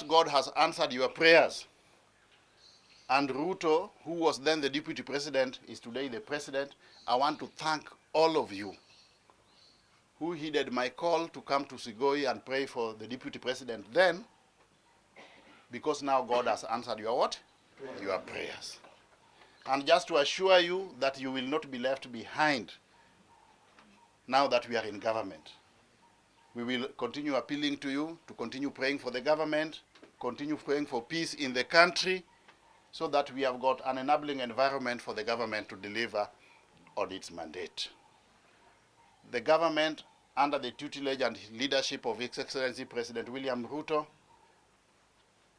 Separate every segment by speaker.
Speaker 1: God has answered your prayers. And Ruto, who was then the deputy president, is today the president. I want to thank all of you who heeded my call to come to Sigoi and pray for the deputy president then, because now God has answered your what? Your prayers. And just to assure you that you will not be left behind now that we are in government. We will continue appealing to you to continue praying for the government, continue praying for peace in the country, so that we have got an enabling environment for the government to deliver on its mandate. The government, under the tutelage and leadership of His Excellency President William Ruto,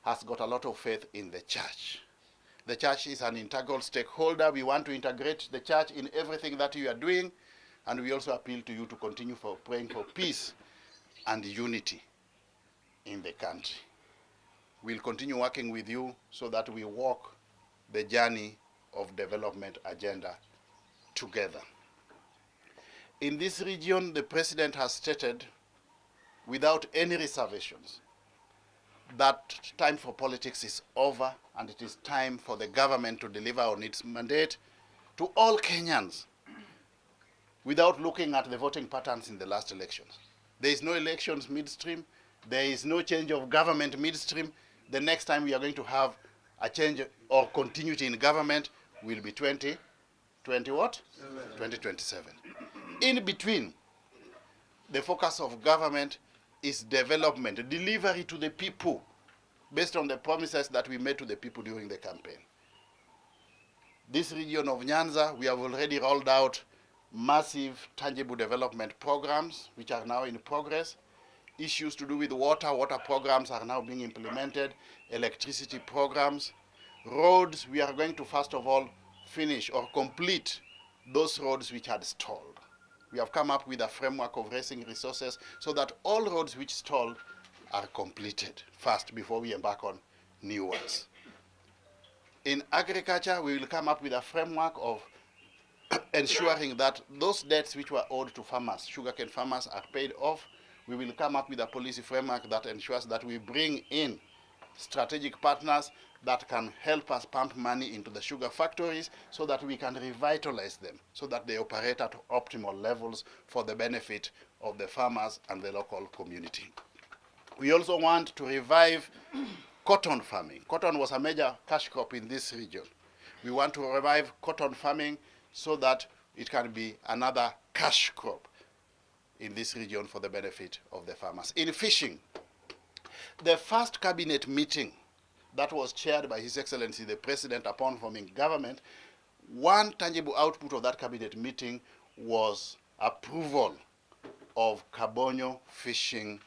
Speaker 1: has got a lot of faith in the church. The church is an integral stakeholder. We want to integrate the church in everything that you are doing, and we also appeal to you to continue praying for peace and unity in the country. We'll continue working with you so that we walk the journey of development agenda together. In this region, the president has stated, without any reservations, that time for politics is over and it is time for the government to deliver on its mandate to all Kenyans without looking at the voting patterns in the last elections. There is no elections midstream. There is no change of government midstream. The next time we are going to have a change or continuity in government will be 2027. In between, the focus of government is development, delivery to the people, based on the promises that we made to the people during the campaign. This region of Nyanza, we have already rolled out massive tangible development programs, which are now in progress. Issues to do with water programs are now being implemented, electricity programs. Roads, we are going to first of all finish or complete those roads which had stalled. We have come up with a framework of raising resources so that all roads which stalled are completed first before we embark on new ones. In agriculture, we will come up with a framework of ensuring that those debts which were owed to farmers, sugarcane farmers, are paid off. We will come up with a policy framework that ensures that we bring in strategic partners that can help us pump money into the sugar factories so that we can revitalize them, so that they operate at optimal levels for the benefit of the farmers and the local community. We also want to revive cotton farming. Cotton was a major cash crop in this region. We want to revive cotton farming so that it can be another cash crop in this region for the benefit of the farmers. In fishing, the first cabinet meeting that was chaired by His Excellency the President upon forming government, one tangible output of that cabinet meeting was approval of Kabonyo Fishing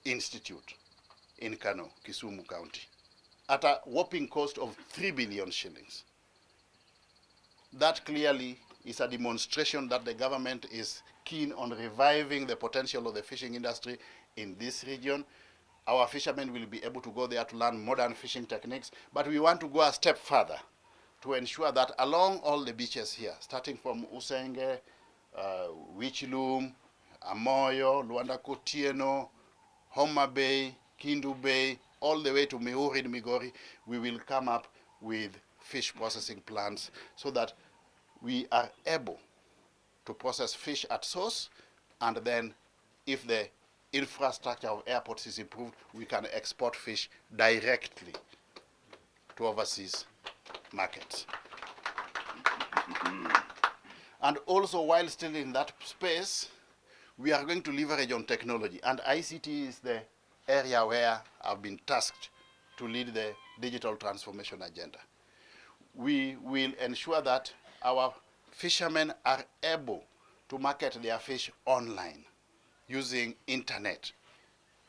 Speaker 1: Institute in Kano, Kisumu County, at a whopping cost of 3 billion shillings. That clearly is a demonstration that the government is keen on reviving the potential of the fishing industry in this region. Our fishermen will be able to go there to learn modern fishing techniques, but we want to go a step further to ensure that along all the beaches here, starting from Usenge, Wichilum, Amoyo, Luanda Kotieno, Homa Bay, Kindu Bay, all the way to Mihuri and Migori, we will come up with fish processing plants so that we are able to process fish at source, and then if the infrastructure of airports is improved, we can export fish directly to overseas markets. And also, while still in that space, we are going to leverage on technology, and ICT is the area where I've been tasked to lead the digital transformation agenda. We will ensure that our fishermen are able to market their fish online using internet.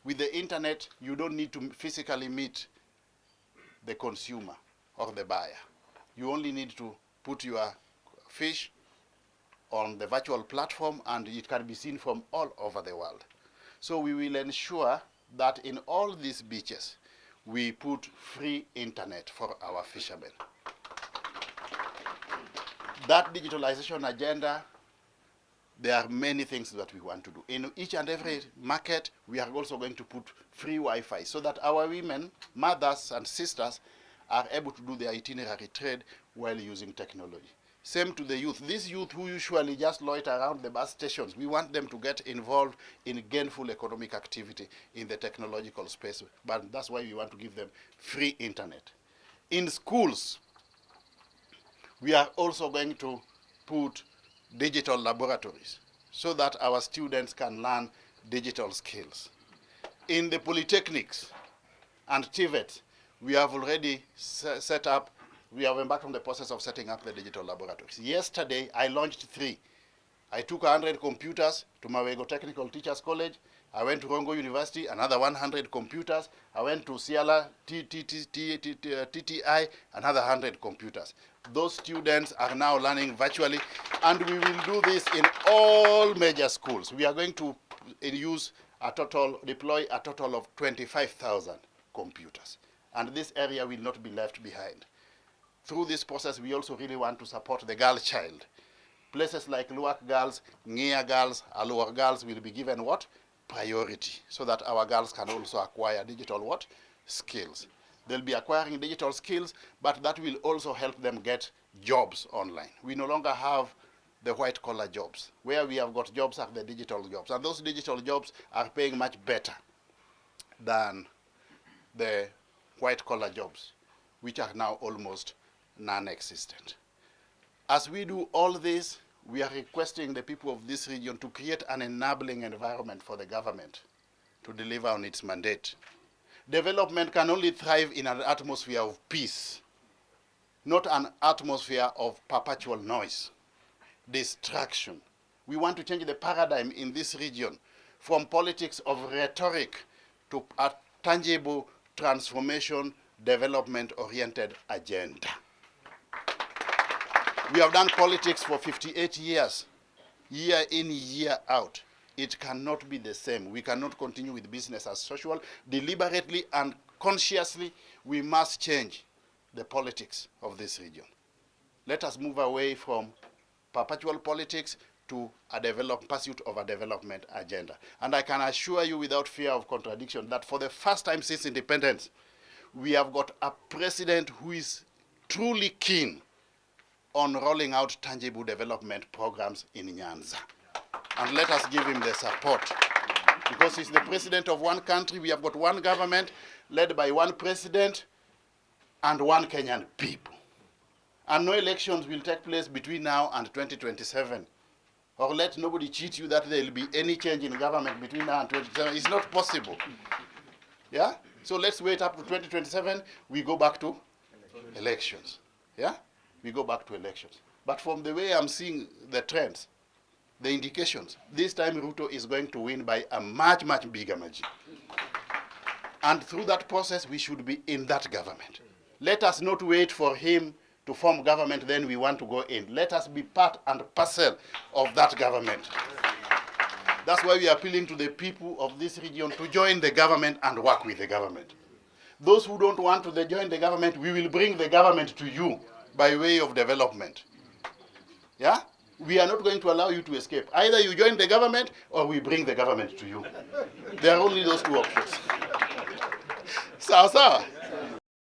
Speaker 1: With the internet, you don't need to physically meet the consumer or the buyer. You only need to put your fish on the virtual platform and it can be seen from all over the world. So we will ensure that in all these beaches, we put free internet for our fishermen. That digitalization agenda there are many things that we want to do. In each and every market, we are also going to put free Wi-Fi so that our women, mothers and sisters are able to do their itinerary trade while using technology. Same to the youth. These youth who usually just loiter around the bus stations, we want them to get involved in gainful economic activity in the technological space. But that's why we want to give them free internet. In schools, we are also going to put digital laboratories so that our students can learn digital skills. In the polytechnics and TVET, we have already set up, we have embarked on the process of setting up the digital laboratories. Yesterday, I launched 3. I took 100 computers to Mawego Technical Teachers College. I went to Rongo University, another 100 computers. I went to Siala TTI, another 100 computers. Those students are now learning virtually, and we will do this in all major schools. We are going to deploy a total of 25,000 computers. And this area will not be left behind. Through this process, we also really want to support the girl child. Places like Luak girls, Ngia girls, Alua girls will be given what? Priority, so that our girls can also acquire digital what? Skills. They'll be acquiring digital skills, but that will also help them get jobs online. We no longer have the white-collar jobs. Where we have got jobs are the digital jobs, and those digital jobs are paying much better than the white-collar jobs, which are now almost non-existent. As we do all this, we are requesting the people of this region to create an enabling environment for the government to deliver on its mandate. Development can only thrive in an atmosphere of peace, not an atmosphere of perpetual noise, distraction. We want to change the paradigm in this region from politics of rhetoric to a tangible transformation, development-oriented agenda. We have done politics for 58 years, year in, year out. It cannot be the same. We cannot continue with business as usual. Deliberately and consciously, we must change the politics of this region. Let us move away from perpetual politics to a pursuit of a development agenda. And I can assure you without fear of contradiction that for the first time since independence, we have got a president who is truly keen on rolling out tangible development programs in Nyanza. And let us give him the support. Because he's the president of one country, we have got one government led by one president and one Kenyan people. And no elections will take place between now and 2027. Or let nobody cheat you that there will be any change in government between now and 2027. It's not possible. Yeah? So let's wait up to 2027, we go back to elections. Yeah? We go back to elections. But from the way I'm seeing the trends, the indications, this time Ruto is going to win by a much, much bigger margin. And through that process, we should be in that government. Let us not wait for him to form government, then we want to go in. Let us be part and parcel of that government. That's why we are appealing to the people of this region to join the government and work with the government. Those who don't want to join the government, we will bring the government to you by way of development. Yeah? We are not going to allow you to escape. Either you join the government or we bring the government to you. There are only those two options. Sawa sawa.